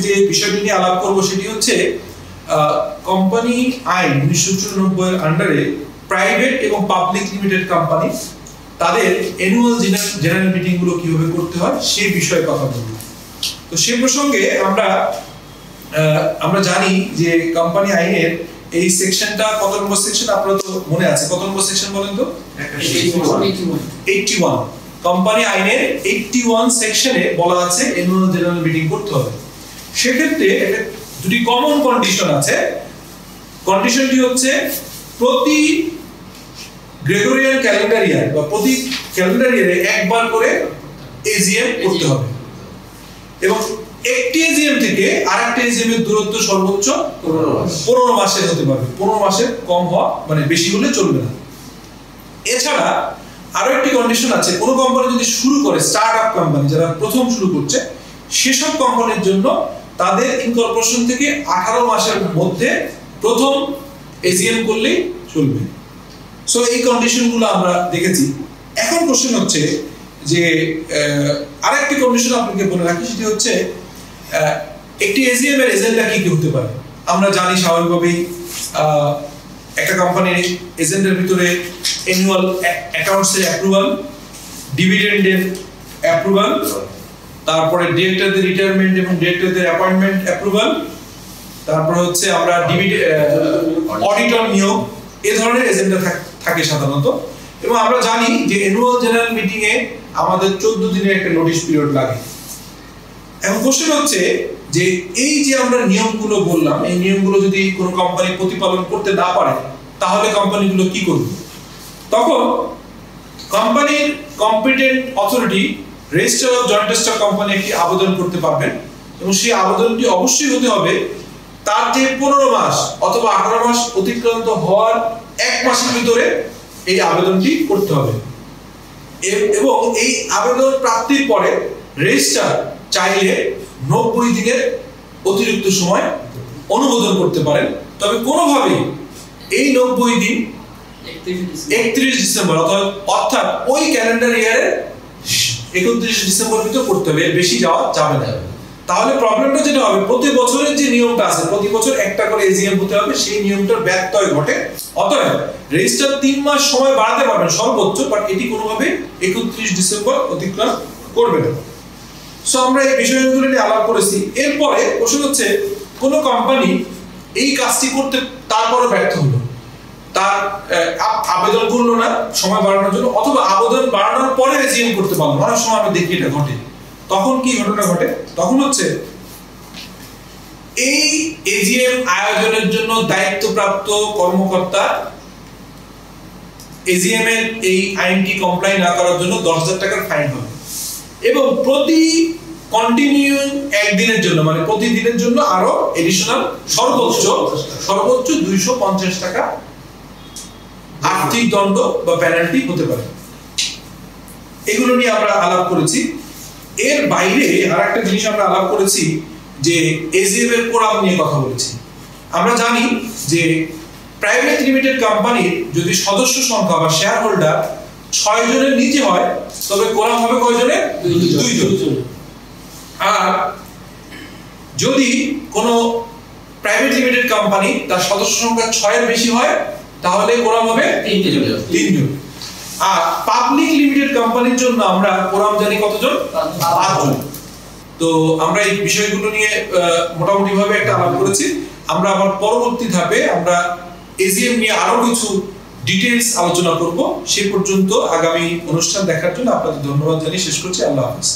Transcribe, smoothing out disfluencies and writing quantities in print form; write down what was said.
যে বিষয়টি নিয়ে আলাপ করব সেটি হচ্ছে কোম্পানি আইন 1994 এর আন্ডারে প্রাইভেট এবং পাবলিক লিমিটেড কোম্পানি তাদের অ্যানুয়াল জেনারেল মিটিং গুলো কিভাবে করতে হয় সেই বিষয়ে কথা বলব। তো সেই প্রসঙ্গে আমরা জানি যে কোম্পানি আইনের এই সেকশনটা কত নম্বর সেকশন আপনারা তো মনে আছে, কত নম্বর সেকশন বলেন তো? 81। কোম্পানি আইনের 81 সেকশনে বলা আছে অ্যানুয়াল জেনারেল মিটিং করতে হবে। সেক্ষেত্রে দুটি কমন কন্ডিশন আছে। কন্ডিশনটি হচ্ছে প্রতি গ্রেগরিয়ান ক্যালেন্ডার ইয়ার বা প্রতি ক্যালেন্ডার ইয়ারে একবার করে এজিএম করতে হবে এবং একটি এজিএম থেকে আরেকটি এজিএম এর দূরত্ব সর্বোচ্চ 15 মাসের হতে পারবে। 15 মাসের কম হওয়া মানে বেশি হলে চলবে না। এছাড়া আরো একটি কন্ডিশন আছে, কোন কোম্পানি যদি শুরু করে, স্টার্টআপ কোম্পানি যারা প্রথম শুরু করছে, সেসব কোম্পানির জন্য তাদের ইনকর্পোরেশন থেকে 18 মাসের মধ্যে প্রথম এজিএম করলেই চলবে। সো এই কন্ডিশনগুলো আমরা দেখেছি। এখন কোশ্চেন হচ্ছে যে আরেকটি কন্ডিশন আপনাকে বলে রাখি, সেটি হচ্ছে একটি এজিএম এর এজেন্ডা কি কি হতে পারে। আমরা জানি স্বাভাবিকভাবেই একটা কোম্পানির এজেন্ডার ভিতরে অ্যানুয়াল অ্যাকাউন্টস এর অ্যাপ্রুভাল, ডিভিডেন্ডের অ্যাপ্রুভাল, তারপরে ডিরেক্টরদের রিটায়ারমেন্ট এবং ডিরেক্টরদের অ্যাপয়েন্টমেন্ট অ্যাপ্রুভাল, তারপর হচ্ছে আমরা অডিটর নিয়োগ, এই ধরনের এজেন্ডা থাকে সাধারণত। এবং আমরা জানি যে অ্যানুয়াল জেনারেল মিটিং এ আমাদের 14 দিনের একটা নোটিশ পিরিয়ড লাগে। এখন কোশ্চেন হচ্ছে যে এই যে আমরা নিয়মগুলো বললাম, এই নিয়মগুলো যদি কোনো কোম্পানি প্রতিপালন করতে না পারে তাহলে কোম্পানিগুলো কি করবে? তখন কোম্পানির competent authority registrar of joint stock company একটি আবেদন করতে পারবেন এবং সেই আবেদনটি অবশ্যই হতে হবে তার যে 15 মাস অথবা 18 মাস অতিক্রান্ত হওয়ার 1 মাসের ভিতরে এই আবেদনটি করতে হবে। এবং এই আবেদন প্রাপ্তির পরে রেজিস্ট্রার চাইলে 90 দিনের অতিরিক্ত সময় অনুমোদন করতে পারেন। তবে কোনোভাবেই এই 90 দিন 31 ডিসেম্বর অর্থাৎ ওই ক্যালেন্ডার ইয়ারের 31 ডিসেম্বর ভিতরে করতে হবে, বেশি যাওয়া যাবে না। তাহলে প্রবলেমটা যেটা হবে, প্রতি বছরের যে নিয়মটা আছে, প্রতি বছর একটা করে এজিএম হতে হবে, সেই নিয়মটার ব্যত্যয় ঘটে। অতএব রেজিস্ট্রার 3 মাস সময় বাড়াতে পারবেন সর্বোচ্চ, বাট এটি কোনোভাবে 31 ডিসেম্বর অতিক্রম করবে না। সো আমরা এই বিষয়গুলো নিয়ে আলাপ করেছি। এরপরে প্রশ্ন হচ্ছে, কোন কোম্পানি এই কাজটি করতে তারপরে ব্যর্থ হলো, তার আবেদন করলো না সময় বাড়ানোর জন্য, অথবা আবেদন বাড়ানোর পরে এজিএম করতে পারলো। অনেক সময় আমরা দেখি এটা ঘটে। তখন কি ঘটনা ঘটে? তখন হচ্ছে এই এজিএম আয়োজনের জন্য দায়িত্বপ্রাপ্ত কর্মকর্তা এজিএম এর এই আইনটি কমপ্লাই না করার জন্য 10,000 টাকার ফাইন হবে এবং প্রতি কন্টিনিউইং একদিনের জন্য, মানে প্রতিদিনের জন্য আরো এডিশনাল সর্বোচ্চ 250 টাকা আর্থিক দণ্ড বা পেনাল্টি হতে পারে। এগুলো নিয়ে আমরা আলাপ করেছি। এর বাইরে আরেকটা জিনিস আমরা আলাপ করেছি যে এজিএম এর কোরাম নিয়ে কথা বলেছি। আমরা জানি যে প্রাইভেট লিমিটেড কোম্পানির যদি সদস্য সংখ্যা বা শেয়ার হোল্ডার 6 জনের নিচে হয় তবে কোরাম হবে কয়জনের? 2 জন। আর যদি কোনো প্রাইভেট লিমিটেড কোম্পানি তার সদস্য সংখ্যা 6 এর বেশি হয় তাহলে কোরাম হবে 3 জন। আর পাবলিক লিমিটেড কোম্পানির জন্য আমরা কোরাম জানি কতজন? 5 জন। তো আমরা এই বিষয়গুলো নিয়ে মোটামুটি ভাবে একটা আলাপ করেছি। আমরা আবার পরবর্তী ধাপে আমরা এজিএম নিয়ে আরো কিছু ডিটেইলস আলোচনা করব। সে পর্যন্ত আগামী অনুষ্ঠান দেখার জন্য আপনাদের ধন্যবাদ জানিয়ে শেষ করছি। আল্লাহ হাফেজ।